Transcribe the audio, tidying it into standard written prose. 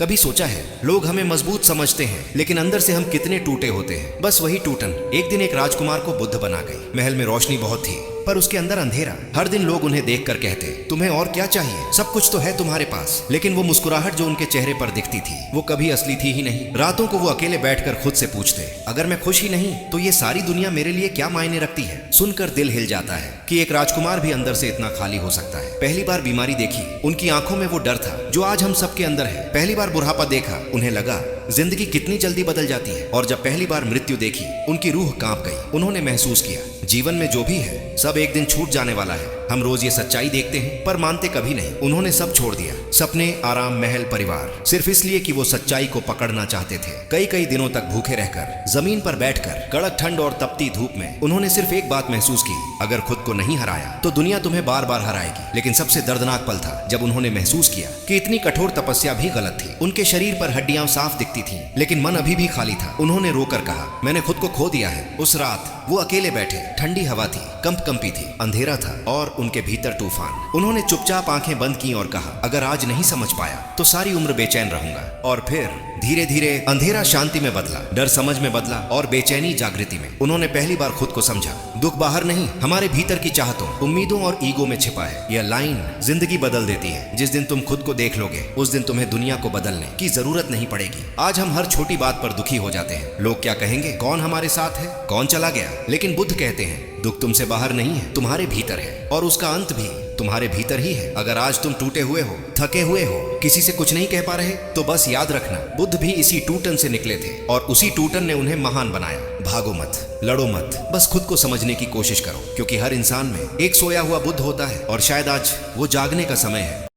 कभी सोचा है लोग हमें मजबूत समझते हैं लेकिन अंदर से हम कितने टूटे होते हैं। बस वही टूटन एक दिन एक राजकुमार को बुद्ध बना गई। महल में रोशनी बहुत थी पर उसके अंदर अंधेरा। हर दिन लोग उन्हें देखकर कहते, तुम्हें और क्या चाहिए, सब कुछ तो है तुम्हारे पास। लेकिन वो मुस्कुराहट जो उनके चेहरे पर दिखती थी वो कभी असली थी ही नहीं। रातों को वो अकेले बैठकर खुद से पूछते, अगर मैं खुश ही नहीं तो ये सारी दुनिया मेरे लिए क्या मायने रखती है। सुनकर दिल हिल जाता है कि एक राजकुमार भी अंदर से इतना खाली हो सकता है। पहली बार बीमारी देखी, उनकी आंखों में वो डर था जो आज हम सबके अंदर है। पहली बार बुढ़ापा देखा, उन्हें लगा जिंदगी कितनी जल्दी बदल जाती है। और जब पहली बार मृत्यु देखी, उनकी रूह कांप गई। उन्होंने महसूस किया जीवन में जो भी है सब एक दिन छूट जाने वाला है। हम रोज ये सच्चाई देखते हैं पर मानते कभी नहीं। उन्होंने सब छोड़ दिया, सपने, आराम, महल, परिवार, सिर्फ इसलिए कि वो सच्चाई को पकड़ना चाहते थे। कई कई दिनों तक भूखे रहकर, जमीन पर बैठकर, कड़क ठंड और तपती धूप में उन्होंने सिर्फ एक बात महसूस की, अगर खुद को नहीं हराया तो दुनिया तुम्हें बार बार हराएगी। लेकिन सबसे दर्दनाक पल था जब उन्होंने महसूस किया कि इतनी कठोर तपस्या भी गलत थी। उनके शरीर पर हड्डियां साफ दिखती थी लेकिन मन अभी भी खाली था। उन्होंने रोकर कहा, मैंने खुद को खो दिया है। उस रात वो अकेले बैठे, ठंडी हवा थी, कंपी थी, अंधेरा था और उनके भीतर तूफान। उन्होंने चुपचाप आंखें बंद की और कहा, अगर आज नहीं समझ पाया तो सारी उम्र बेचैन रहूंगा। और फिर धीरे धीरे अंधेरा शांति में बदला, डर समझ में बदला और बेचैनी जागृति में। उन्होंने पहली बार खुद को समझा, दुख बाहर नहीं, हमारे भीतर की चाहतों, उम्मीदों और ईगो में छिपा है। यह लाइन जिंदगी बदल देती है। जिस दिन तुम खुद को देख लोगे उस दिन तुम्हें दुनिया को बदलने की जरूरत नहीं पड़ेगी। आज हम हर छोटी बात पर दुखी हो जाते हैं। लोग क्या कहेंगे, कौन हमारे साथ है, कौन चला गया। लेकिन बुद्ध कहते हैं दुख तुमसे बाहर नहीं है, तुम्हारे भीतर है और उसका अंत भी तुम्हारे भीतर ही है। अगर आज तुम टूटे हुए हो, थके हुए हो, किसी से कुछ नहीं कह पा रहे तो बस याद रखना बुद्ध भी इसी टूटन से निकले थे और उसी टूटन ने उन्हें महान बनाया। भागो मत, लड़ो मत, बस खुद को समझने की कोशिश करो क्योंकि हर इंसान में एक सोया हुआ बुद्ध होता है और शायद आज वो जागने का समय है।